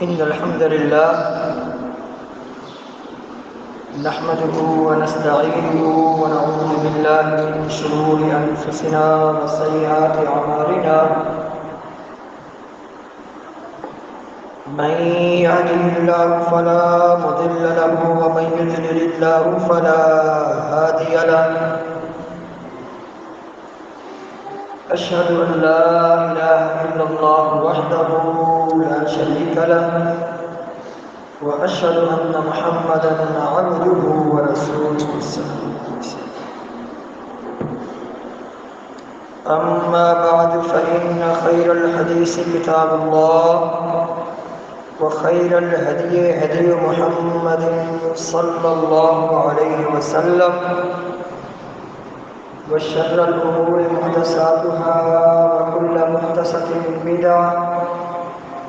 إن الحمد لله نحمده ونستعينه ونعوذ بالله من شرور أنفسنا وسيئات أعمالنا من يهده الله فلا مضل له ومن يضلل الله فلا هادي له أشهد أن لا إله إلا الله وحده لا شريك له وأشهد أن محمدًا عبده ورسوله صلى الله عليه وسلم أما بعد فإن خير الحديث كتاب الله وخير الهدي هدي محمد صلى الله عليه وسلم وشر الأمور محدثاتها وكل محدثة بدعة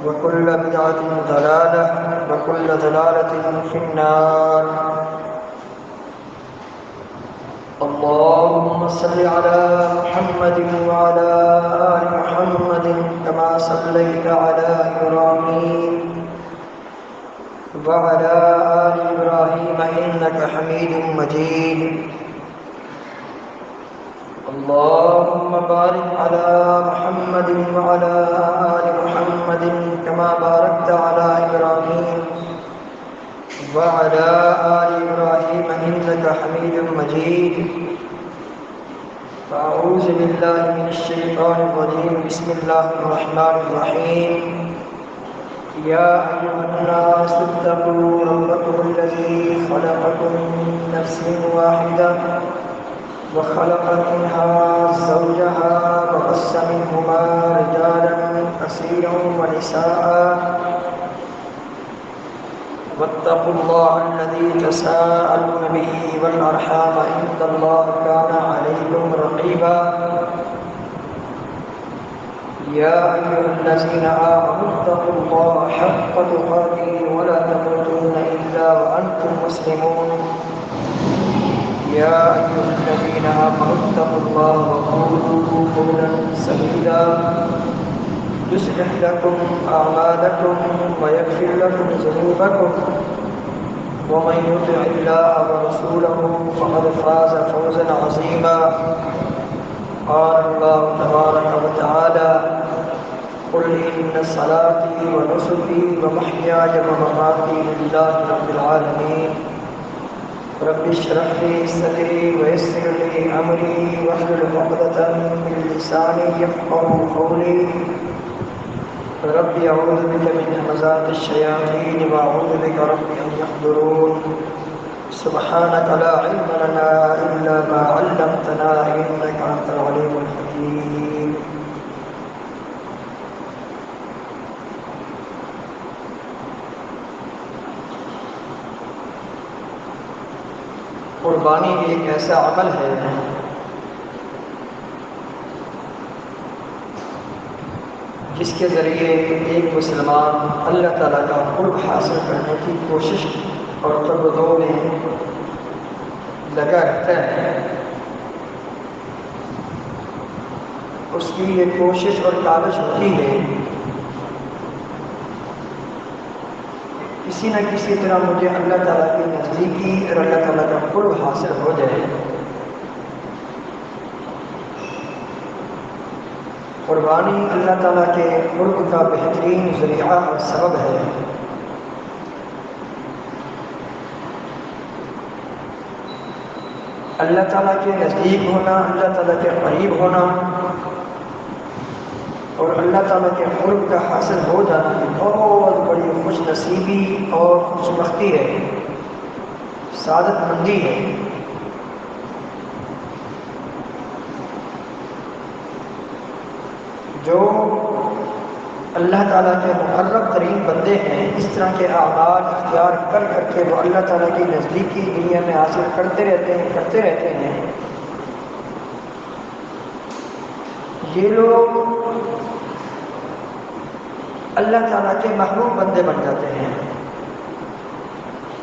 وكل بدعة ضلالة وكل ضلالة في النار. اللهم صل على محمد وعلى آل محمد كما صليت على إبراهيم وعلى آل إبراهيم إنك حميد مجيد. اللهم بارك على محمد وعلى آل محمد كما باركت على إبراهيم وعلى آل إبراهيم إنك حميد مجيد. فأعوذ بالله من الشيطان الرجيم. بسم الله الرحمن الرحيم. يا أيها الناس اتقوا ربكم الذي خلقكم من نفس واحدة وخلق منها زوجها وبث منهما رجالا كثيرا ونساء واتقوا الله الذي تساءلون به والأرحام إن الله كان عليكم رقيبا. يا أيها الذين آمنوا اتقوا الله حق تقاته ولا تموتن إلا وأنتم مسلمون. يا أيها الذين آمنوا اتقوا الله وقولوا قولا سديدا يصلح لكم أعمالكم ويغفر لكم ذنوبكم ومن يطع الله ورسوله فقد فاز فوزا عظيما. قال الله تبارك وتعالى: قل إن صلاتي ونسكي ومحياي ومماتي لله رب العالمين. رب اشرح لي صدري ويسر لي أمري واحلل عقدة من لساني يفقهوا قولي. رب أعوذ بك من همزات الشياطين وأعوذ بك رب أن يحضرون. سبحانك لا علم لنا إلا ما علمتنا إنك أنت العليم الحكيم. قربانی ایک ایسا عمل ہے جس کے ذریعے ایک مسلمان اللہ تعالیٰ کا قرب حاصل کرنے کی کوشش اور ترغیب میں لگا رہتا ہے. اس کی یہ کوشش اور کاوش ہوتی ہے کسی نہ کسی طرح مجھے اللہ تعالیٰ کی نزدیکی اور اللہ تعالیٰ کا قرب حاصل ہو جائے. قربانی اللہ تعالیٰ کے قرب کا بہترین ذریعہ اور سبب ہے. اللہ تعالیٰ کے نزدیک ہونا، اللہ تعالیٰ کے قریب ہونا اور اللہ تعالیٰ کے قرب کا حاصل ہو جانا بہت بڑی خوش نصیبی اور خوش بختی ہے، سعادت مندی ہے. جو اللہ تعالیٰ کے مقرب ترین بندے ہیں اس طرح کے اعمال اختیار کر کے وہ اللہ تعالیٰ کی نزدیکی دنیا میں حاصل کرتے رہتے ہیں. یہ لوگ اللہ تعالیٰ کے محبوب بندے بن جاتے ہیں.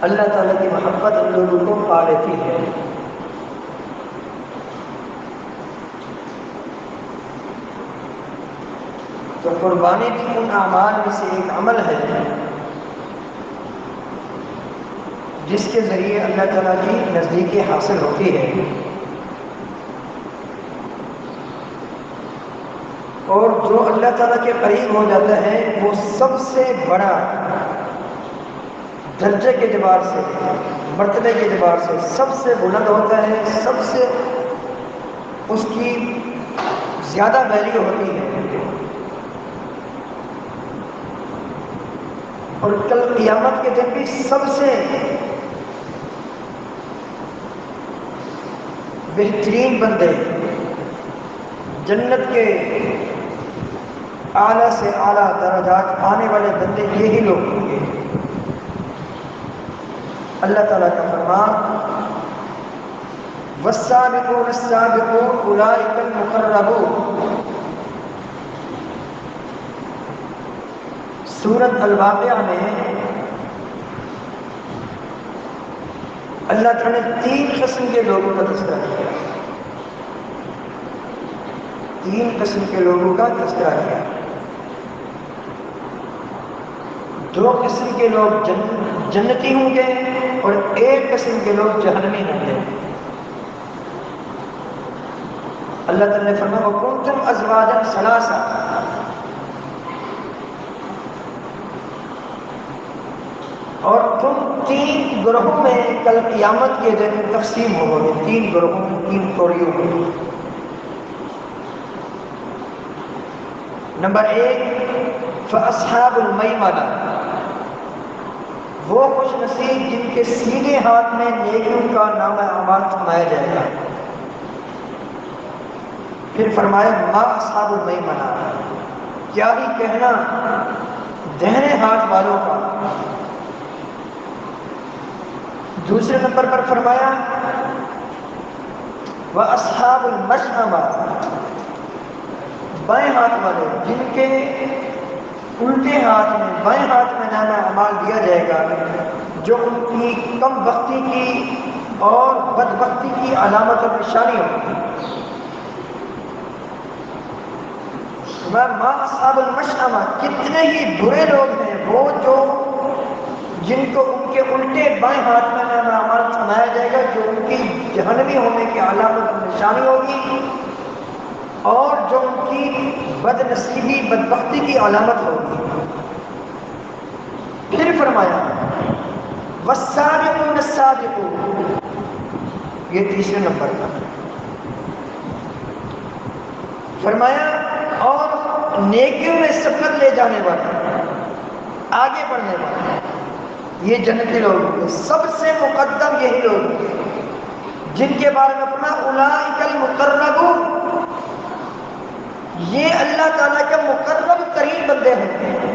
اللہ تعالیٰ کی محبت ان لوگوں کو پا لیتی ہے. تو قربانی بھی ان اعمال میں سے ایک عمل ہے جس کے ذریعے اللہ تعالیٰ کی نزدیکی حاصل ہوتی ہے، اور جو اللہ تعالیٰ کے قریب ہو جاتا ہے وہ سب سے بڑا درجے کے اعتبار سے، مرتبے کے اعتبار سے سب سے بلند ہوتا ہے، سب سے اس کی زیادہ ویلیو ہوتی ہے، اور کل قیامت کے دن بھی سب سے بہترین بندے، جنت کے اعلیٰ سے اعلیٰ درجات آنے والے بندے یہی لوگ ہوں گے۔ اللہ تعالیٰ کا فرمان والسابقون السابقون اولئک المقربون، سورۃ الواقعہ میں اللہ تعالیٰ نے 3 قسم کے لوگوں کا تذکرہ کیا، 3 قسم کے لوگوں کا تذکرہ کیا۔ 2 قسم کے لوگ جنتی ہوں گے اور 1 قسم کے لوگ جہنمی ہوں گے۔ اللہ تعالیٰ نے فرمایا وَكُنْتُمْ أَزْوَاجًا ثَلَاثًا، اور تم 3 گروہوں میں کل قیامت کے دن تقسیم ہو گے، 3 گروہوں میں، 3 ٹولیوں میں۔ نمبر 1 فَأَصْحَابُ الْمَيْمَنَةِ، وہ خوش نصیب جن کے سیدھے ہاتھ میں نیکیوں کا نامہ اعمال تھمایا جائے گا۔ پھر فرمایا ما اصحاب المیمنہ، کیا ہی کہنا دہنے ہاتھ والوں کا۔ دوسرے نمبر پر فرمایا واصحاب المشأمہ، بائیں ہاتھ والے جن کے الٹے ہاتھ میں، بائیں ہاتھ میں نامہ اعمال دیا جائے گا، جو ان کی کم بختی کی اور بدبختی کی علامت اور نشانی ہوگی۔ ما اصحاب المشأمہ، کتنے ہی برے لوگ ہیں وہ جو جن کو ان کے الٹے بائیں ہاتھ میں نامہ اعمال تھمایا جائے گا، جو ان کی جہنمی ہونے کی علامت اور نشانی ہوگی، اور جو ان کی بد نصیبی بدبختی کی علامت ہوگی۔ پھر فرمایا والسابقون السابقون، یہ تیسرے نمبر پر فرمایا، اور نیکیوں میں سبقت لے جانے والے، آگے بڑھنے والے، یہ جنتی لوگ ہوں گے۔ سب سے مقدم یہی لوگ ہوں گے جن کے بارے میں اپنا اولئک المقربون، یہ اللہ تعالیٰ کے مقرب ترین بندے ہیں،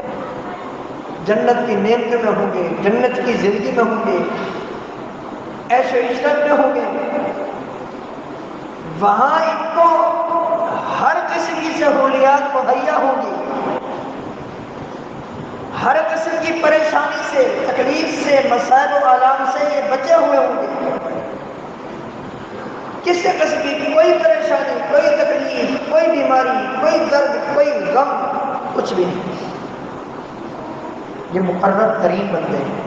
جنت کی نعمتوں میں ہوں گے، جنت کی زندگی میں ہوں گے، عیش و عشرت میں ہوں گے، وہاں ان کو ہر قسم کی سہولیات مہیا ہوں گی، ہر قسم کی پریشانی سے، تکلیف سے، مصائب و آلام سے یہ بچے ہوئے ہوں گے۔ کسی قسم کی کوئی پریشانی، کوئی تکلیف، کوئی بیماری، کوئی درد، کوئی غم، کچھ بھی نہیں۔ یہ مقرر ترین بندے ہیں۔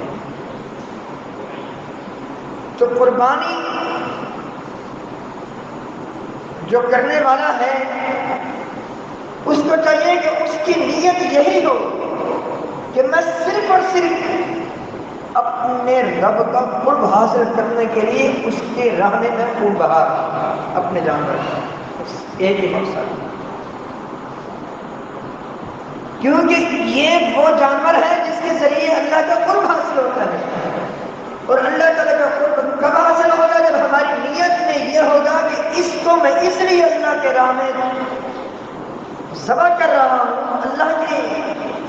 جو قربانی جو کرنے والا ہے اس کو چاہیے کہ اس کی نیت یہی ہو کہ میں صرف اور صرف اپنے رب کا قرب حاصل کرنے کے لیے اس کے راہ میں خون بہا اپنے جانور، ایک ہی مقصد، کیونکہ یہ وہ جانور ہے جس کے ذریعے اللہ کا قرب حاصل ہوتا ہے، اور اللہ تعالیٰ کا قرب کب حاصل ہوگا؟ جب ہماری نیت میں یہ ہوگا کہ اس کو میں اس لیے اللہ کے راہ میں ذبح کر رہا ہوں، اللہ کی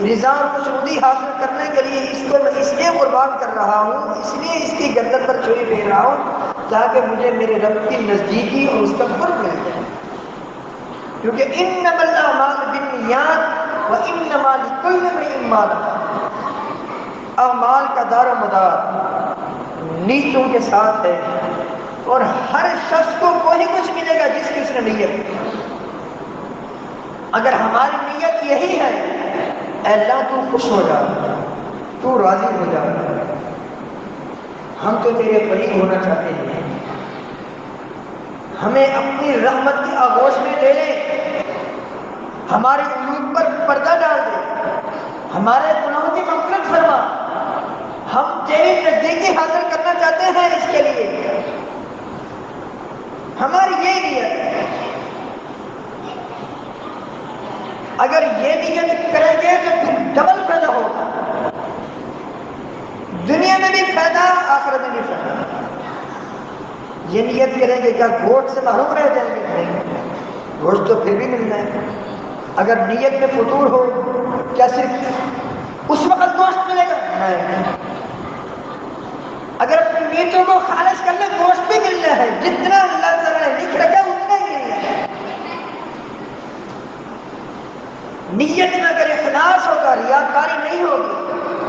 رضا اور خوشنودی حاصل کرنے کے لیے اس کو میں اس لیے قربان کر رہا ہوں، اس لیے اس کی گردن پر چھری پھیر رہا ہوں تاکہ مجھے میرے رب کی نزدیکی اور اس کا قرب مل جائے۔ کیونکہ انما الاعمال بالنیات وانما لکل امرئ ما نوى، اعمال کا دار و مدار نیتوں کے ساتھ ہے، اور ہر شخص کو وہی کچھ ملے گا جس کی اس نے نیت کی۔ اگر ہماری نیت یہی ہے اے اللہ تو خوش ہو جا، تو راضی ہو جا، ہم تو تیرے قریب ہونا چاہتے ہیں، ہمیں اپنی رحمت کی آغوش میں لے لے، ہمارے عیوب پر پردہ ڈال دے، ہمارے گناہوں کی مغفرت فرما، ہم تیری نزدیکی حاصل کرنا چاہتے ہیں، اس کے لیے ہماری یہ نیت ہے۔ اگر یہ نیت کریں گے تو پھر ڈبل فائدہ ہوگا، دنیا میں بھی فائدہ، آخرت میں بھی فائدہ۔ یہ نیت کریں گے کیا گوشت سے محروم رہ جائیں گے؟ نہیں، گوشت تو پھر بھی ملنا ہے۔ اگر نیت میں فطور ہو، کیا صرف اس وقت گوشت ملے گا؟ نہیں، اگر اپنی نیتوں کو خالص کر لیں گوشت بھی ملنا ہے، جتنا اللہ تعالیٰ نے لکھ رکھا اتنا ہی ملنا ہے۔ نیت میں اگر اخلاص ہوگا، ریاکاری نہیں ہوگی،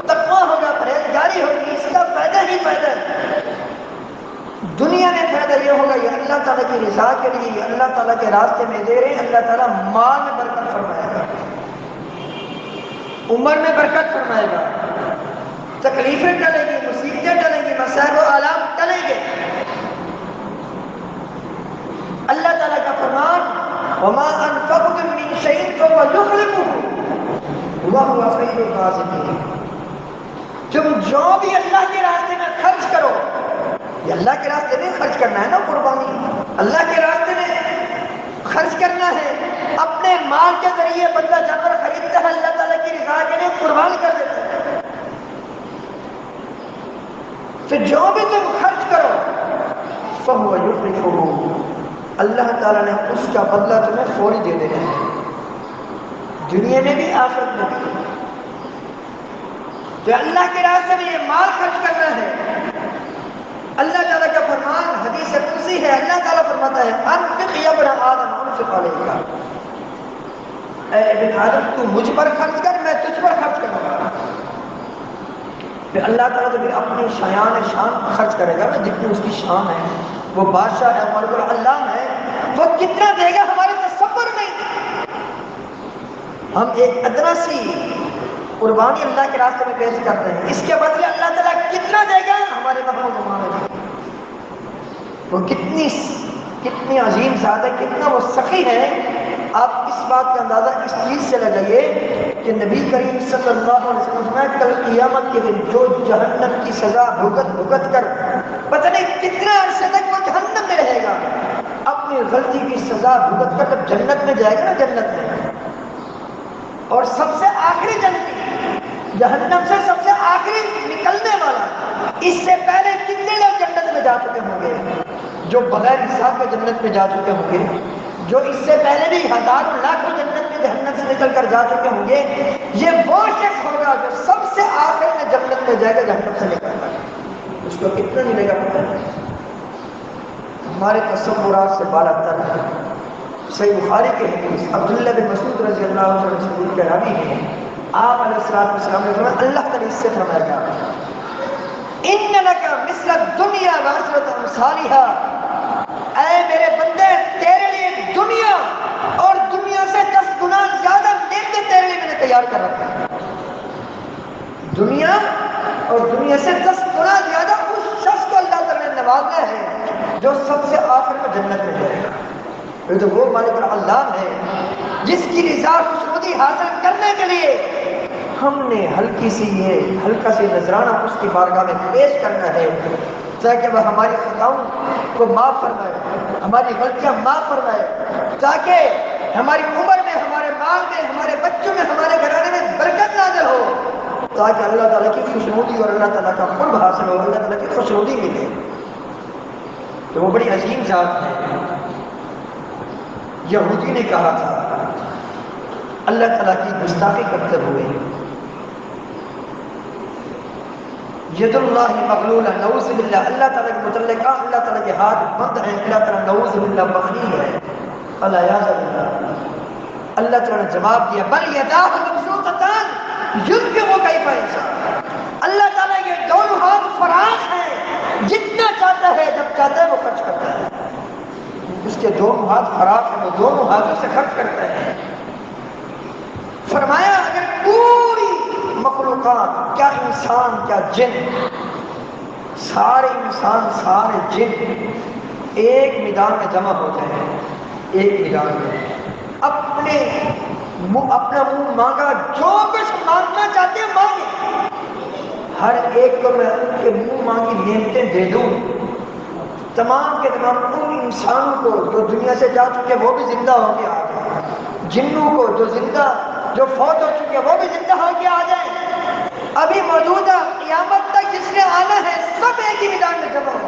تقویٰ ہوگا، پرہیزگاری ہوگی، اس کا فائدہ ہی فائدہ ہے۔ دنیا میں فائدہ یہ ہوگا، یہ اللہ تعالیٰ کی رضا کے لیے، یہ اللہ تعالیٰ کے راستے میں دے رہے ہیں، اللہ تعالیٰ مال میں برکت فرمائے گا، عمر میں برکت فرمائے گا، تکلیفیں ٹلیں گی، مصیبتیں ٹلیں گی، مصائب و آلام ٹلیں گے۔ اللہ تعالیٰ کا فرمان وَمَا أَنفَقْتُم مِّن شَيْءٍ فَهُوَ يُخْلِفُهُ وَهُوَ خَيْرُ الرَّازِقِينَ۔ تم جو بھی اللہ کے راستے میں خرچ کرو، یہ اللہ کے راستے میں خرچ کرنا ہے نا، قربانی اللہ کے راستے میں خرچ کرنا ہے۔ اپنے مال کے ذریعے بندہ جانور خریدتا ہے، اللہ تعالیٰ کی رضا کے لیے قربان کر دیتا ہے۔ تو جو بھی تم خرچ کرو فَهُوَ يُخْلِفُهُ، اللہ تعالیٰ نے اس کا بدلہ تمہیں فوری دے دینا ہے، دنیا میں بھی آخرت میں بھی۔ تو اللہ کے راستے میں یہ مال خرچ کرنا ہے۔ اللہ تعالیٰ کا فرمان حدیث قدسی ہے، اللہ تعالیٰ فرماتا ہے انفق یا ابن آدم انفق علیک، اے ابن آدم تو مجھ پر خرچ کر، میں تجھ پر خرچ کروں گا۔ پھر اللہ تعالیٰ تو پھر اپنی شان خرچ کرے گا، جتنی اس کی شان ہے، وہ بادشاہ ہے، ملک العلام ہے، وہ کتنا دے گا ہمارے تصور میں۔ ہم ایک ادنا سی قربانی اللہ کے راستے میں پیش کرتے ہیں، اس کے بدلے اللہ تعالیٰ کتنا دے گا ہمارے وہم و گمان میں۔ وہ کتنی عظیم ذات ہے، کتنا وہ سخی ہے۔ آپ اس بات کا اندازہ اس چیز سے لگائیے کہ نبی کریم صلی اللہ علیہ وسلم نے کل قیامت کے دن جو جہنم کی سزا بھگت کر پتہ نہیں کتنا عرصے تک وہ جہنم میں رہے گا، اپنی غلطی کی سزا بھگت کر جب جنت میں جائے گا نا، جنت میں، اور سب سے آخری جنتی، جہنم سے سب سے آخری نکلنے والا، اس سے پہلے کتنے لوگ جنت میں جا چکے ہوں گے، جو بغیر حساب کے جنت میں جا چکے ہوں گے، جو اس سے پہلے بھی ہزاروں لاکھوں جنت میں جہنم سے نکل کر جا چکے ہوں گے۔ یہ وہ شخص ہوگا جو سب سے آخر میں جنت میں جائے گا، جہنم سے نکل کر، اس کو کتنا ملے گا پتہ نہیں، ہمارے تصورات سے بالا تر ہے۔ صحیح بخاری کے حدیث عبداللہ بن مسعود رضی اللہ عنہ سے کے راوی ہیں، آپ علیہ السلام نے فرمایا، اللہ تعالیٰ اس سے فرمایا گا ان لک مثل الدنیا وعشرۃ امثالها، اے میرے بندے تیرے لیے دنیا اور دنیا سے 10 گنا زیادہ نعمتیں تیرے لیے میں نے تیار کر رکھا ہے۔ دنیا اور دنیا سے 10 گنا زیادہ اس شخص کو اللہ تعالیٰ نے نوازنا ہے جو سب سے آخر میں جنت میں جائے گا۔ یہ تو وہ مالک العلام ہے جس کی رضا خوشنودی حاصل کرنے کے لیے ہم نے ہلکا سی نذرانہ اس کی بارگاہ میں پیش کرنا ہے، تاکہ وہ ہماری خطاؤں کو معاف فرمائے، ہماری غلطیاں معاف فرمائے، تاکہ ہماری عمر میں، ہمارے مال میں، ہمارے بچوں میں، ہمارے گھرانے میں برکت نازل ہو، تاکہ اللہ تعالیٰ کی خوشنودی اور اللہ تعالیٰ کا قرب حاصل ہو، اللہ تعالیٰ کی خوشنودی ملے۔ تو وہ بڑی عظیم ذات ہے۔ یہودی نے کہا تھا، اللہ تعالیٰ کی گستاخی کرتے ہوئے، ید اللہ مغلولہ، نعوذ باللہ، اللہ تعالیٰ کے متعلق کہا اللہ تعالیٰ کے ہاتھ بند ہیں، اللہ تعالیٰ نعوذ باللہ مغنی ہے، اللہ یعذ باللہ۔ اللہ تعالیٰ نے جواب دیا بل یداہ مبسوطتان ينفق کیف یشاء، اللہ تعالیٰ یہ دونوں ہاتھ فراخ ہیں، جتنا چاہتا ہے جب چاہتا ہے وہ خرچ کرتا ہے، اس کے دونوں ہاتھ فراخ ہیں، وہ دونوں ہاتھوں سے خرچ کرتا ہے۔ فرمایا اگر پوری مخلوقات، کیا انسان کیا جن، سارے انسان سارے جن ایک میدان میں جمع ہو جائیں، ایک میدان میں اپنا منہ مانگا، جو کچھ مانگنا چاہتے ہیں مانگے، ہر ایک کو میں ان کے منہ مانگی نعمتیں دے دوں، تمام کے تمام ان انسانوں کو جو دنیا سے جا چکے وہ بھی زندہ ہو کے آ جائیں، جنوں کو جو فوت ہو چکے وہ بھی زندہ ہو کے آ جائیں، ابھی موجودہ قیامت تک جس نے آنا ہے سب ایک ہی میدان میں جمع ہو۔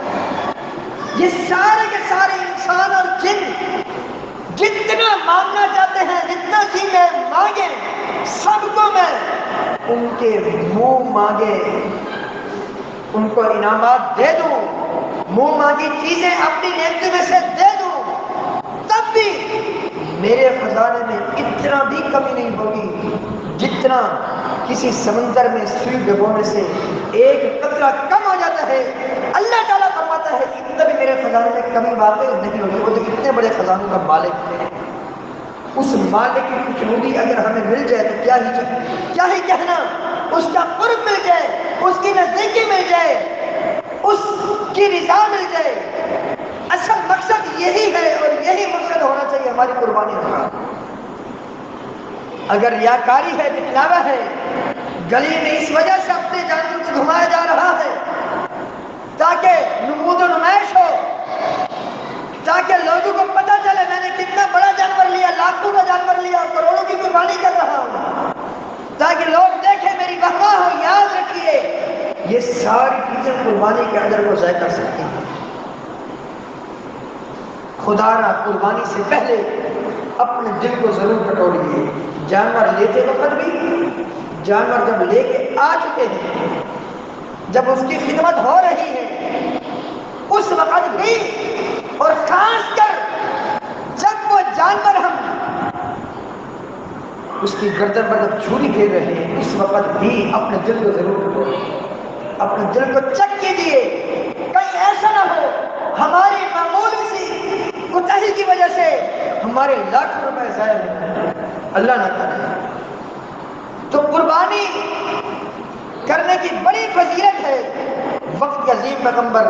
یہ سارے کے سارے انسان اور جن جتنا مانگنا چاہتے ہیں، جتنا جی میں مانگے، سب کو میں ان کے منہ مانگے ان کو انعامات دے دوں، منہ مانگی چیزیں اپنی نعمتوں میں سے دے دوں، تب بھی میرے خزانے میں اتنا بھی کمی نہیں ہوگی جتنا کسی سمندر میں سوئی ڈبونے سے ایک قطرہ کم ہو جاتا ہے۔ اللہ تعالیٰ فرماتا ہے اتنا بھی میرے خزانے میں کمی واقع نہیں ہوگی۔ وہ تو اتنے بڑے خزانوں کا مالک ہے، اس مالک کی خوشنودی اگر ہمیں مل جائے تو کیا ہی کہنا، اس کا قرب مل جائے، اس کی نزدیکی مل جائے، اس کی رضا مل جائے۔ اصل مقصد یہی ہے اور یہی مقصد ہونا چاہیے ہماری قربانیوں کا۔ اگر ریاکاری ہے، دکھلاوا ہے، گلی میں اس وجہ سے اپنے جانور کو گھمایا جا رہا ہے تاکہ نمود و نمائش ہو، تاکہ لوگوں کو پتہ چلے میں نے کتنا بڑا جانور لیا، لاکھوں کا جانور لیا، کروڑوں کی قربانی کر رہا ہوں، تاکہ لوگ دیکھیں میری واہ ہو، یاد رکھیے یہ ساری چیزیں قربانی کے اجر کو ضائع کر سکتی ہیں۔ خدا را قربانی سے پہلے اپنے دل کو ضرور ٹٹولیے۔ جانور لیتے وقت بھی، جانور جب لے کے آ چکے ہیں، جب اس کی خدمت ہو رہی ہے اس وقت بھی، اور خاص کر جب وہ جانور ہم اس کی گردن پر جب چھری پھیر رہے ہیں اس وقت بھی اپنے دل کو ضرور ٹٹولیے، اپنے دل کو چیک کیجیے، کہیں ایسا نہ ہو ہماری معمولی سی کوتاہی کی وجہ سے ہمارے لاکھ روپے ضائع ہو، اللہ نہ کرے۔ تو قربانی کرنے کی بڑی فضیلت ہے۔ وقت کے عظیم پیغمبر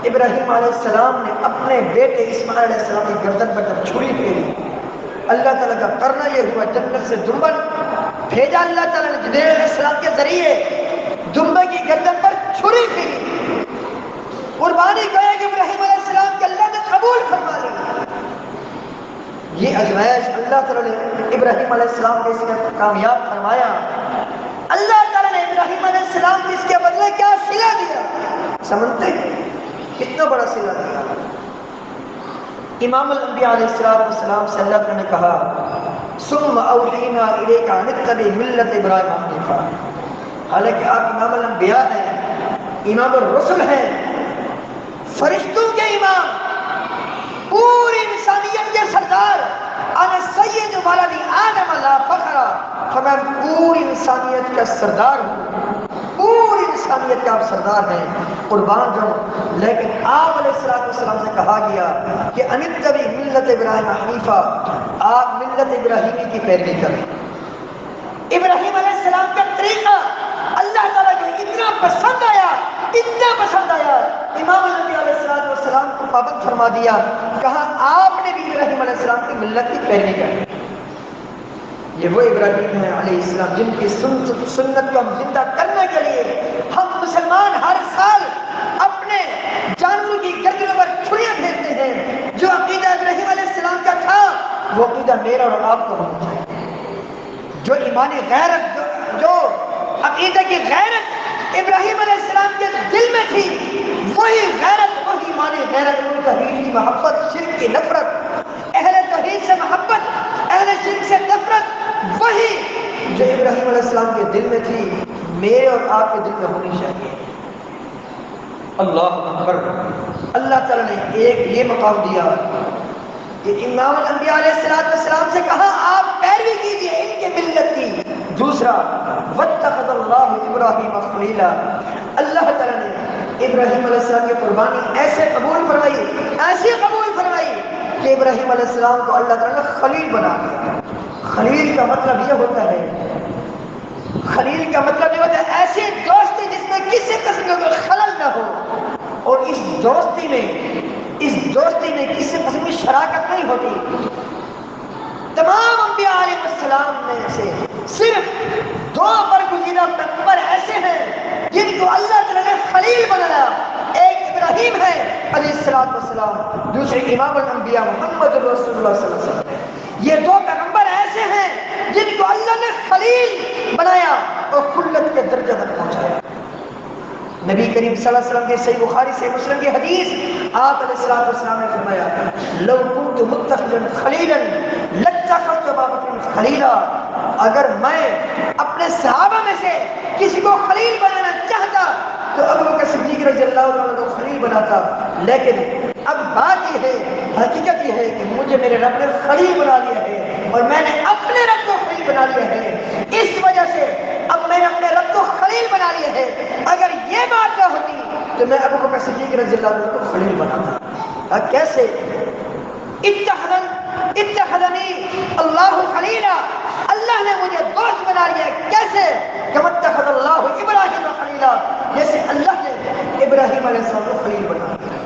ابراہیم علیہ السلام نے اپنے بیٹے اسماعیل علیہ السلام کی گردن پر جب چھری پھیری، اللہ تعالیٰ کا کرنا یہ ہوا جنت سے دمبل بھیجا، اللہ تعالیٰ نے جبریل علیہ السلام کے ذریعے دمبے کی گردن پر چھری پھیری، قربانی گویا کہ ابراہیم علیہ السلام کے اللہ نے قبول فرما لی۔ یہ ازمائش اللہ تعالیٰ نے ابراہیم علیہ السلام کے اس میں کامیاب فرمایا۔ اللہ تعالیٰ نے ابراہیم علیہ السلام کو اس کے بدلے کیا صلہ دیا، سمجھتے ہیں کتنا بڑا صلہ دیا۔ امام الانبیاء علیہ السلام سے اللہ تعالیٰ نے کہا ثم اوحینا الیک ان اتبع ملت ابراہیم حنیفا، حالانکہ آپ امام الانبیاء ہیں، امام الرسل ہیں، فرشتوں کے امام، پوری انسانیت کے سردار، انا سید ولد آدم لا فخر، میں پوری انسانیت کا سردار ہوں، پوری انسانیت کے آپ سردار ہیں، قربان جاؤں۔ لیکن آپ علیہ السلام سے کہا گیا کہ ان اتبع ملت ابراہیم حنیفا، آپ ملت ابراہیمی کی پیروی کریں۔ ابراہیم علیہ السلام کا طریقہ اللہ تعالیٰ کو اتنا پسند آیا، اتنا پسند آیا، امام النبی علیہ السلام کو پابند فرما دیا، کہا آپ نے بھی ابراہیم علیہ السلام کی ملت کی پیروی کریں۔ یہ وہ ابراہیم ہے علیہ السلام جن کی سنت کو ہم زندہ کرنے کے لیے ہم مسلمان ہر سال اپنے جانوروں کی گردنوں پر چھریاں پھیرتے ہیں۔ جو عقیدہ ابراہیم علیہ السلام کا تھا وہ عقیدہ میرا اور آپ کو ہونا چاہیے۔ جو ایمانی غیرت، جو عقیدہ کی غیرت ابراہیم علیہ السلام کے دل میں تھی، وہی غیرت، وہی ایمانی غیرت، ان توحید کی محبت، شرک کی نفرت، اہل توحید سے محبت، اہل شرک سے نفرت، وہی جو ابراہیم علیہ السلام کے دل میں تھی میرے اور آپ کے دل میں ہونی چاہیے۔ اللہ اکبر۔ اللہ تعالیٰ نے ایک یہ مقام دیا کہ امام الانبیاء علیہ السلام سے کہا آپ پیروی کیجیے ان کے ملت کی۔ دوسرا واتخذ اللہ ابراہیم خلیلا، اللہ تعالیٰ نے ابراہیم علیہ السلام کی قربانی ایسے قبول فرمائی، ایسی قبول فرمائی کہ ابراہیم علیہ السلام کو اللہ تعالیٰ نے خلیل بنا دیا۔ خلیل کا مطلب یہ ہوتا ہے، خلیل کا مطلب یہ ہوتا ہے ایسی دوستی جس میں کسی قسم کا خلل نہ ہو، اور اس دوستی میں کسی قسم کی شراکت نہیں ہوتی. تمام انبیاء علیہ السلام میں سے صرف 2 برگزیدہ پیغمبر ایسے ہیں جن کو اللہ تعالیٰ نے خلیل بنایا. ایک ابراہیم ہے علیہ السلام، دوسرے امام الانبیاء محمد رسول اللہ صلی اللہ علیہ وسلم ہے. یہ 2 پیغمبر ایسے ہیں جن کو اللہ نے خلیل بنایا اور خلت کے درجے تک پہنچایا. نبی کریم صلی اللہ علیہ وسلم کے صحیح بخاری سے مسلم کی حدیث، آپ علیہ السلام نے فرمایا لو كنت متخذا خلیلا لاتخذت ابا بکر خلیلا. اگر میں اپنے صحابہ میں سے کسی کو خلیل بنانا چاہتا تو ابو بکر صدیق رضی اللہ عنہ کو خلیل بناتا. لیکن اب بات یہ ہے، حقیقت یہ ہے کہ مجھے میرے رب نے خلیل بنا لیا ہے اور میں نے اپنے رب کو خلیل بنا لیا ہے. اس وجہ سے اب میں نے اپنے رب کو خلیل بنا لیا ہے. اگر یہ بات نہ ہوتی تو میں ابو بکر صدیق رضی اللہ عنہ کو خلیل بناتا. کیسے؟ اتخذنی اللہ خلیلا، اللہ نے مجھے دوست بنا لیا. کیسے؟ کما اتخذ اللہ ابراہیم خلیلا، جیسے اللہ نے ابراہیم علیہ السلام کو خلیل بنا لیا،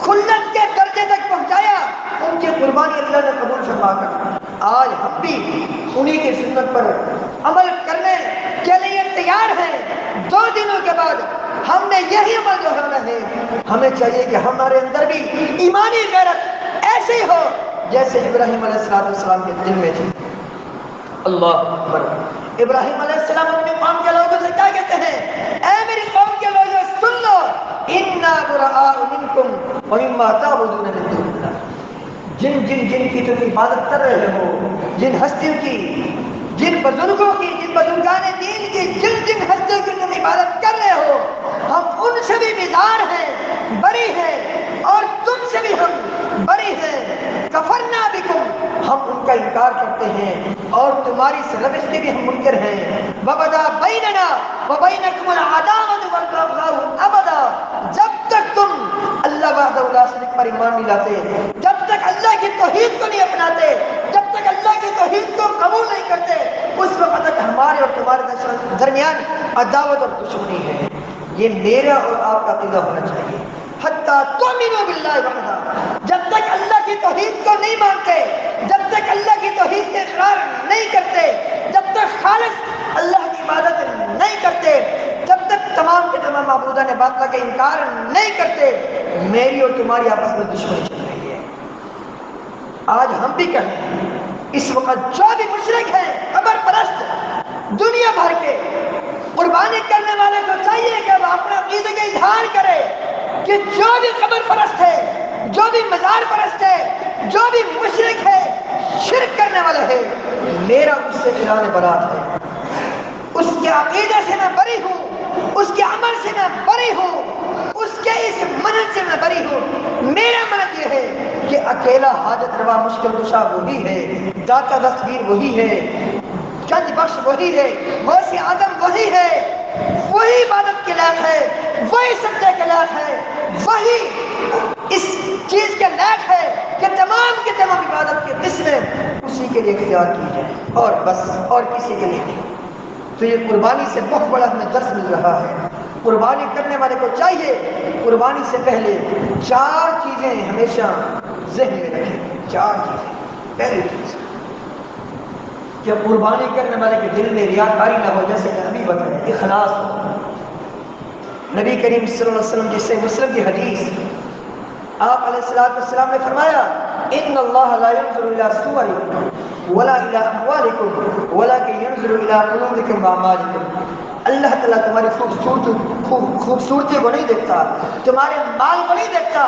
خلت کے درجے تک پہنچایا. ان کی قربانی اللہ نے قبول فرما کر آج ہم بھی انہی کی سنت پر عمل کرنے کے لیے تیار ہیں. 2 دنوں کے بعد ہم نے یہی عمل دہرانا ہے. ہمیں چاہیے کہ ہمارے اندر بھی ایمانی غیرت ایسے ہی ہو جیسے ابراہیم علیہ السلام کے دل میں تھی. اللہ اکبر. ابراہیم علیہ السلام اپنے قوم کے لوگوں سے کیا کہتے ہیں؟ اے میری قوم کے لوگوں سن لو، انا براء منکم ومما تعبدون من دون اللہ. جن کی تم عبادت کر رہے ہو، جن ہستیوں کی، جن بزرگوں کی، جن بزرگان دین کی، جن ہستیوں کی تم عبادت کر رہے ہو، ہم ان سے بھی بیزار ہیں، بری ہیں، اور تم سے بھی ہم بری ہیں. کفرنا بکم، ہم ان کا انکار کرتے ہیں اور تمہاری روش سے بھی ہم منکر ہیں. وبدا بیننا وبینکم العداوۃ والبغضاء ابدا. جب تک تم اللہ وحدہ لا شریک پر ایمان نہیں لاتے، جب تک اللہ کی توحید کو نہیں اپناتے، جب تک اللہ کی توحید کو قبول نہیں کرتے، اس وقت تک ہمارے اور تمہارے درمیان عداوت اور دشمنی ہے. یہ میرا اور آپ کا عقیدہ ہونا چاہیے. حتیٰ تؤمنوا باللہ وحدہ، جب تک اللہ کی توحید کو نہیں مانتے، جب تک اللہ کی توحید کے اقرار نہیں کرتے، جب تک خالص اللہ کی عبادت نہیں کرتے، جب تک تمام کے تمام معبودان باطلہ کا انکار نہیں کرتے، میری اور تمہاری آپس میں دشمنی چل رہی ہے. آج ہم بھی کہیں اس وقت جو بھی مشرک ہیں، قبر پرست دنیا بھر کے، قربانی کرنے والے کو چاہیے کہ وہ اپنا عقیدے کا اظہار کرے کہ جو بھی قبر پرست ہے، جو بھی مزار پرست ہے، جو بھی مشرک ہے، شرک کرنے والا ہے، میرا اس سے اعلان برات ہے. اس کے عقیدے سے میں بری ہوں، اس کے عمل سے میں بری ہوں، اس کے اس منہج سے میں بری ہوں. میرا منہج یہ ہے کہ اکیلا حاجت روا مشکل کشا وہی ہے، داتا دستگیر وہی ہے، گنج بخش وہی ہے، غوث اعظم وہی ہے، وہی عبادت کے لائق ہے، وہی سجدے کے لائق ہے، وہی اس چیز کے لائق ہے کہ تمام کی تمام عبادت کے قسمیں اسی کے لیے اختیار کی جائے اور بس، اور کسی کے لیے نہیں. تو یہ قربانی سے بہت بڑا ہمیں درس مل رہا ہے. قربانی کرنے والے کو چاہیے قربانی سے پہلے 4 چیزیں ہمیشہ ذہن میں رکھیں. 4 چیزیں. پہلی چیز کہ قربانی کرنے والے کے دل میں ریاکاری نہ ہو، جیسے کہ ابھی بتائیں، اخلاص ہو. نبی کریم صلی اللہ علیہ وسلم کی صحیح مسلم کی حدیث، آپ علیہ السلام نے فرمایا ان اللہ لا ينظر الى صوركم ولا الى اموالكم ولكن ينظر الى قلوبكم واعمالكم. اللہ تعالیٰ تمہاری خوبصورتی کو نہیں دیکھتا، تمہارے مال کو نہیں دیکھتا.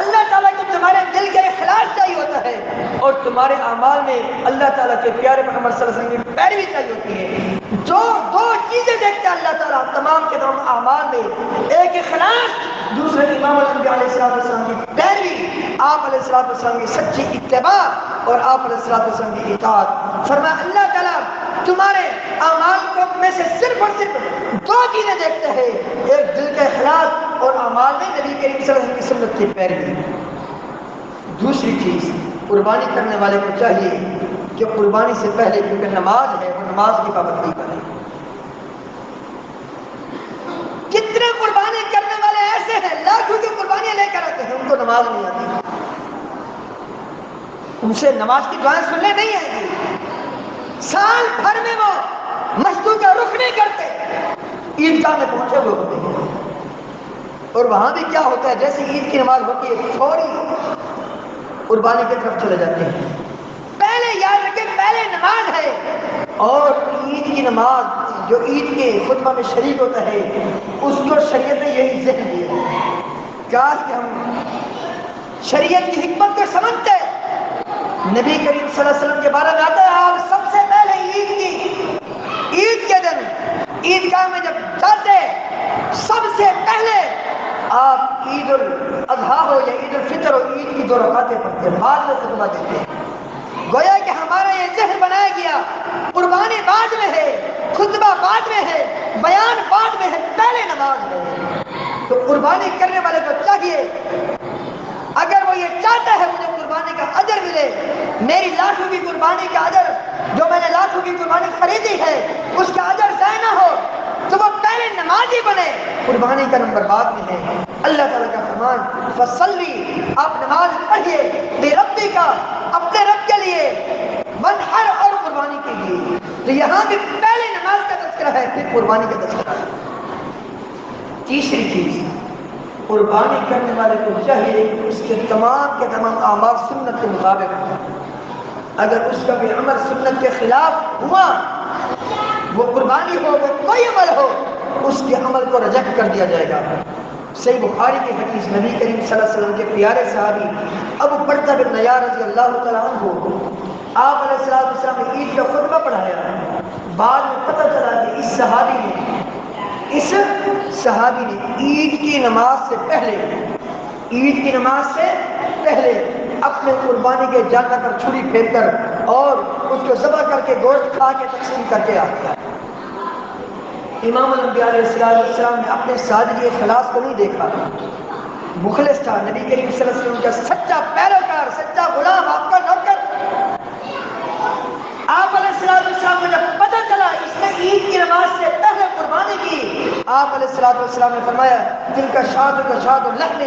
اللہ تعالیٰ کو تمہارے دل کا اخلاص چاہیے ہوتا ہے، اور تمہارے اعمال میں اللہ تعالیٰ کے پیارے محمد صلی اللہ علیہ وسلم کی پیروی چاہیے ہوتی ہے. جو 2 چیزیں دیکھتا ہے اللہ تعالیٰ تمام کے تمام اعمال میں، ایک اخلاص، دوسرے امام الانبیاء علیہ السلام کی پیروی، آپ علیہ السلام کی سچی اتباع اور آپ علیہ السلام کی اطاعت. فرمایا اللہ تعالیٰ تمہارے اعمال کو میں سے صرف اور صرف 2 چیزیں دیکھتے ہیں، ایک دل کا اخلاص اور اعمال میں نبی کریم صلی اللہ علیہ وسلم کی سنت کی پیروی. دوسری چیز قربانی کرنے والے کو چاہیے کہ قربانی سے پہلے کیونکہ نماز ہے وہ نماز کی پابندی کرے. کتنے قربانی کرنے والے ایسے ایسے ہیں لاکھوں کی قربانیاں لے کر آتے ہیں، ان کو نماز نہیں آتی، ان سے نماز کی دعائیں سننے نہیں آئیں گی، سال بھر میں وہ مسجد کا رخ نہیں کرتے، عیدگاہ میں پہنچے ہوئے ہوتے ہیں، اور وہاں بھی کیا ہوتا ہے، جیسے عید کی نماز ہوتی ہے فوری قربانی کی طرف چلے جاتے ہیں۔ پہلے یاد رکھیں پہلے نماز ہے، اور عید کی نماز جو عید کے خطبہ میں شریک ہوتا ہے اس کو شریعت نے یہی ذہن دیا ہے، کاش کہ ہم شریعت کی حکمت کو سمجھتے۔ نبی کریم صلی اللہ علیہ وسلم کے بارے میں آتا ہے آپ سب سے پہلے عید کے دن عیدگاہ میں جب جاتے سب سے پہلے آپ عید الاضحیٰ ہو یا عید الفطر ہو عید کی 2 رکعتیں پڑھتے، بعد میں خطبہ دیتے ہیں۔ گویا کہ ہمارا یہ ذہن بنایا گیا قربانی بعد میں ہے، خطبہ بعد میں ہے، بیان بعد میں ہے، پہلے نماز ہے۔ تو قربانی کرنے والے کو چاہیے اگر وہ یہ چاہتا ہے مجھے قربانی کا اجر ملے، میری لاکھوں کی قربانی کا اجر جو میں نے لاکھوں کی قربانی خریدی ہے اس کا اجر ضائع نہ ہو، تو وہ پہلے نمازی بنے، قربانی کا نمبر بعد میں ہے۔ اللہ تعالیٰ کا فرمان فصلی، آپ نماز پڑھیے لربک کا، اپنے رب کے لیے، منحر اور قربانی کے لیے۔ تو یہاں بھی پہلے نماز کا تذکرہ ہے پھر قربانی کا تذکرہ ہے۔ تیسری چیز، قربانی کرنے والے کو چاہیے کہ اس کے تمام کے تمام اعمال سنت کے مطابق ہوں۔ اگر اس کا بھی عمل سنت کے خلاف ہوا، وہ قربانی ہو وہ کوئی عمل ہو، اس کے عمل کو ریجیکٹ کر دیا جائے گا۔ صحیح بخاری کی حدیث، نبی کریم صلی اللہ علیہ وسلم کے پیارے صحابی ابو بردہ بن نیار رضی اللہ تعالیٰ عنہ، آپ علیہ السلام نے عید کا خطبہ پڑھایا، بعد میں پتہ چلا کہ اس صحابی نے عید کی نماز سے پہلے اپنے قربانی کے جانور پر چھری پھیر کر اور اس کو ذبح کر کے گوشت کھا کے تقسیم کر کے آتا ہے۔ امام الانبیاء علیہ السلام نے اپنے سادگی اخلاص کو نہیں دیکھا، مخلص تھا، نبی کریم صلی اللہ علیہ وسلم کا سچا پیروکار، سچا غلام، آپ کا نوکر۔ آپ علیہ السلام کو جب پتہ چلا اس نے عید کی نماز سے پہلے قربانی کی، آپ علیہ السلام نے فرمایا دل کا شاد کا شاد لحم،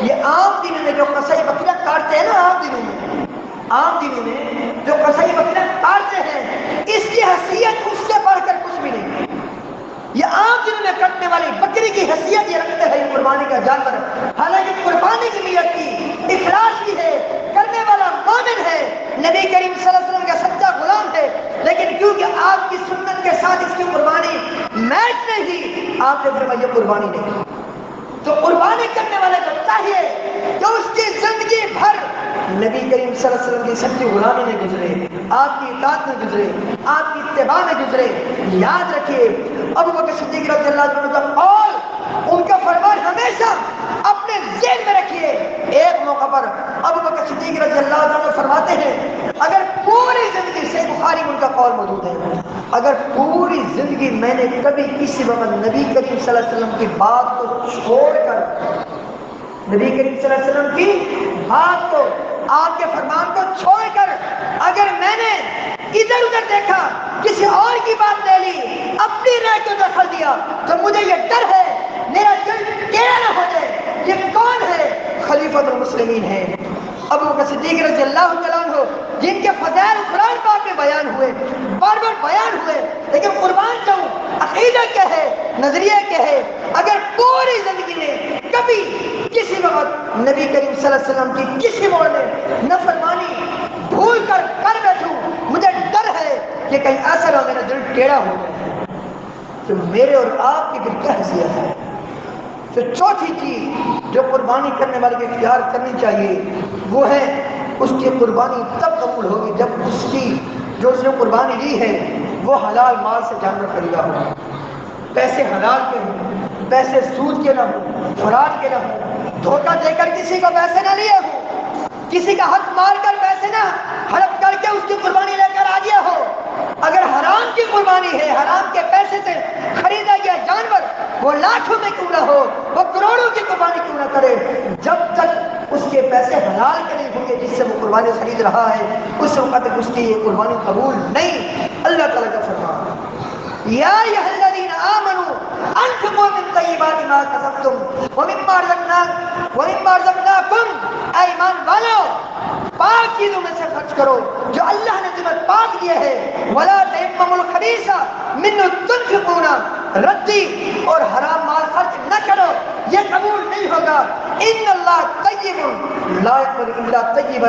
یہ عام دنوں میں جو قصائی بکریاں کاٹتے ہیں نا، عام دنوں میں جو قصائی بکریاں کاٹتے ہیں، اس کی حیثیت اس سے بڑھ کر کچھ بھی نہیں۔ یہ عام دنوں میں کٹنے والی بکری کی حیثیت یہ رکھتے ہیں قربانی کا جانور، حالانکہ قربانی کی نیت کی، اخلاص کی ہے، کرنے والا مومن ہے، نبی کریم صلی اللہ علیہ وسلم کا سچا غلام ہے، لیکن کیونکہ آپ کی سنت کے ساتھ اس کی قربانی میچ نہیں، آپ نے فرمایا یہ قربانی نہیں۔ تو قربانی کرنے والے کو چاہیے کہ اس کی زندگی بھر نبی کریم صلی اللہ علیہ وسلم کی سچی غلامی میں گزرے، آپ کی اطاعت میں گزرے، آپ کی اتباع میں گزرے۔ یاد رکھیے ابو بکر صدیق رضی اللہ عنہ کا قول، ان کا فرمان ہمیشہ اپنے ذہن میں رکھیے۔ ایک موقع پر ابو بکر صدیق رضی اللہ عنہ فرماتے ہیں اگر پوری زندگی سے، بخاری میں ان کا قول موجود ہے، اگر پوری زندگی میں نے کبھی کسی وقت نبی کریم صلی اللہ علیہ وسلم کی بات کو چھوڑ کر، نبی کریم صلی اللہ علیہ وسلم کی بات کو، آپ کے فرمان کو چھوڑ کر اگر میں نے ادھر ادھر دیکھا، کسی اور کی بات لے لی، اپنی رائے کو دخل دیا، تو مجھے یہ ڈر ہے میرا دل ٹیڑھا نہ ہو جائے۔ یہ کون ہے؟ خلیفۃ المسلمین ہے ابو بکر صدیق رضی اللہ تعالیٰ عنہ، جن کے فضائل قرآن پاک میں بیان ہوئے، بار بار بیان ہوئے، لیکن قربان جاؤں عقیدہ کیا ہے، نظریہ کیا ہے۔ اگر پوری زندگی میں کبھی کسی وقت نبی کریم صلی اللہ علیہ وسلم کی کسی موڑ میں نافرمانی بھول کر بیٹھوں، مجھے ڈر ہے کہ کہیں ایسا نہ میرا دل ٹیڑھا ہو جائے، تو میرے اور آپ کی پھر کیا حیثیت ہے۔ تو چوتھی چیز جو قربانی کرنے والے کو اختیار کرنی چاہیے وہ ہے اس کی قربانی تب قبول ہوگی جب اس کی جو اس نے قربانی لی ہے وہ حلال مال سے جانور خریدا ہو، پیسے حلال کے ہوں، پیسے سود کے نہ ہوں، فراڈ کے نہ ہوں، دھوکہ دے کر کسی کو پیسے نہ لیے ہوں، کسی کا حق مار کر پیسے نہ ہڑپ کر کے اس کی قربانی لے کر آ گیا ہو۔ اگر حرام کی قربانی ہے، حرام کے پیسے سے خریدا گیا جانور، وہ لاکھوں میں کیوں نہ ہو، وہ کروڑوں کی قربانی کیوں نہ کرے، جب تک اس کے پیسے حلال کے نہیں ہوں گے جس سے وہ قربانی خرید رہا ہے، اس وقت تک اس کی یہ قربانی قبول نہیں۔ اللہ تعالیٰ کا فرمان، یا ایھا الذین آمنوا وانفقوا من طیبات ما کسبتم ومما رزقناکم، اے ایمان والو پاک چیزوں میں سے خرچ کرو جو اللہ نے تمہیں پاک دیا ہے، ولا تیمموا الخبیث منہ تنفقون، ردی اور حرام مال خرچ نہ کرو، یہ قبول نہیں ہوگا۔ ان اللہ طیب لا یقبل الا طیبا،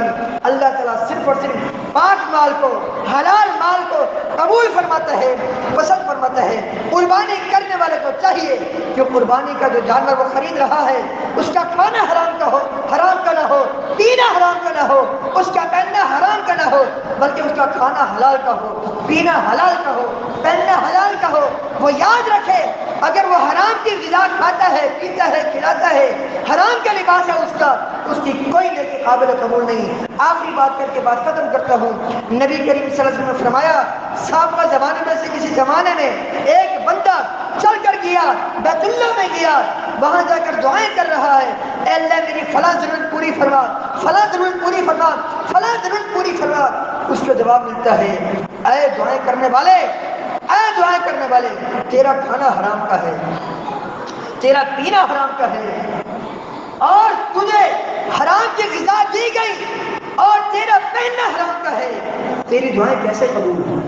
اللہ تعالیٰ صرف اور صرف پاک مال کو، حلال مال کو قبول فرماتا ہے، پسند فرماتا ہے۔ قربانی کرنے والے کو چاہیے کہ قربانی کا جو جانور وہ خرید رہا ہے اس کا کھانا حرام کا ہو، حرام کا نہ ہو، پینا حرام کا نہ ہو، اس کا پہننا حرام کا نہ ہو، بلکہ اس کا کھانا حلال کا ہو، پینا حلال کا ہو، پہننا حلال کا ہو۔ وہ یاد رکھے اگر وہ حرام کی غذا کھاتا ہے، پیتا ہے، کھلاتا ہے، حرام کا لباس ہے اس کی کوئی نیکی قابل قبول نہیں۔ آخری بات کر کے بات ختم کرتا ہوں۔ نبی کریم صلی اللہ علیہ وسلم نے فرمایا، سابقہ زمانے میں سے کسی زمانے میں ایک بندہ چل کر گیا، بیت اللہ میں گیا، وہاں جا کر دعائیں کر رہا ہے، اے اللہ میری فلاں ضرورت پوری فرما، فلاں ضرورت پوری فرما، فلاں ضرورت پوری فرما۔ اس کو جواب ملتا ہے، اے دعائیں کرنے والے، اے دعائیں کرنے والے، تیرا کھانا حرام کا ہے، تیرا پینا حرام کا ہے، اور تجھے حرام کی غذا دی گئی اور تیرا پہننا حرام کا ہے، تیری دعائیں کیسے قبول ہوں؟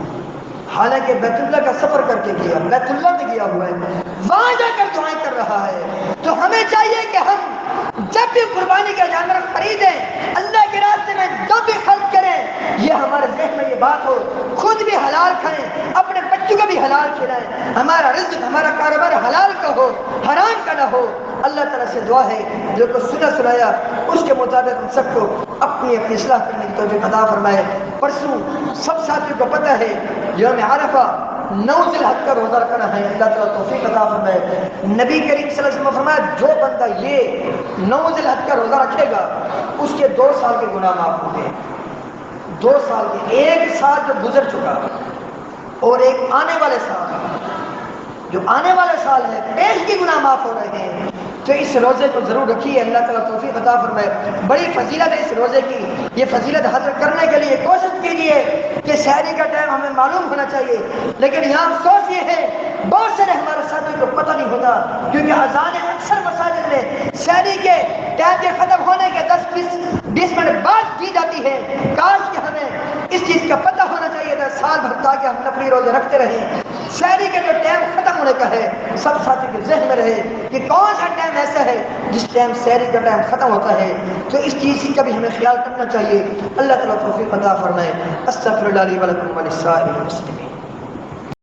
حالانکہ بیت اللہ کا سفر کر کے گیا، بیت اللہ میں گیا ہوا ہے، وہاں جا کر دعائیں کر رہا ہے۔ تو ہمیں چاہیے کہ ہم جب بھی قربانی کا جانور خریدیں، اللہ کے راستے میں جب بھی خرچ کریں، یہ ہمارے ذہن میں یہ بات ہو، خود بھی حلال کھائیں، اپنے بچوں کو بھی حلال کھلائیں، ہمارا رزق، ہمارا کاروبار حلال کا ہو، حرام کا نہ ہو۔ اللہ تعالیٰ سے دعا ہے جو کچھ سنایا اس کے مطابق ہم سب کو اپنی اصلاح کرنے کی توفیق عطا فرمائے۔ پرسوں سب ساتھیوں کو پتہ ہے یوم عرفہ 9 ذی الحجہ کا روزہ رکھنا ہے، اللہ تعالیٰ توفیق عطا فرمائے۔ نبی کریم صلی اللہ علیہ وسلم نے فرمایا جو بندہ یہ 9 ذی الحجہ کا روزہ رکھے گا اس کے 2 سال کے گناہ معاف ہوں گے، 2 سال کے، ایک سال جو گزر چکا اور ایک آنے والے سال، جو آنے والے سال ہے پیش کی گناہ معاف ہو رہے ہیں۔ تو اس روزے کو ضرور رکھیے، اللہ تعالیٰ توفیق عطا فرمائے۔ بڑی فضیلت ہے اس روزے کی، یہ فضیلت حاصل کرنے کے لیے کوشش کیجیے کہ سحری کا ٹائم ہمیں معلوم ہونا چاہیے، لیکن یہاں افسوس یہ ہے بہت سارے ہمارے ساتھیوں کو پتہ نہیں ہوتا، کیونکہ اذان اکثر مساجد میں سحری کے ٹائم کے ختم ہونے کے 10-20 منٹ بعد کی جاتی ہے۔ کاش کہ ہمیں اس چیز کا پتہ ہونا چاہیے تھا سال بھر تاکہ ہم نفلی روزے رکھتے رہیں۔ سحری کا جو ٹائم ختم ہونے کا ہے سب ساتھی کے ذہن میں رہے کہ کون سا ٹائم ایسا ہے جس ٹائم سحری کا ٹائم ختم ہوتا ہے، تو اس چیز کا بھی ہمیں خیال کرنا چاہیے۔ اللہ تعالیٰ توفیق عطا فرمائے۔ استغفر اللہ لی ولکم ولسائر المسلمین۔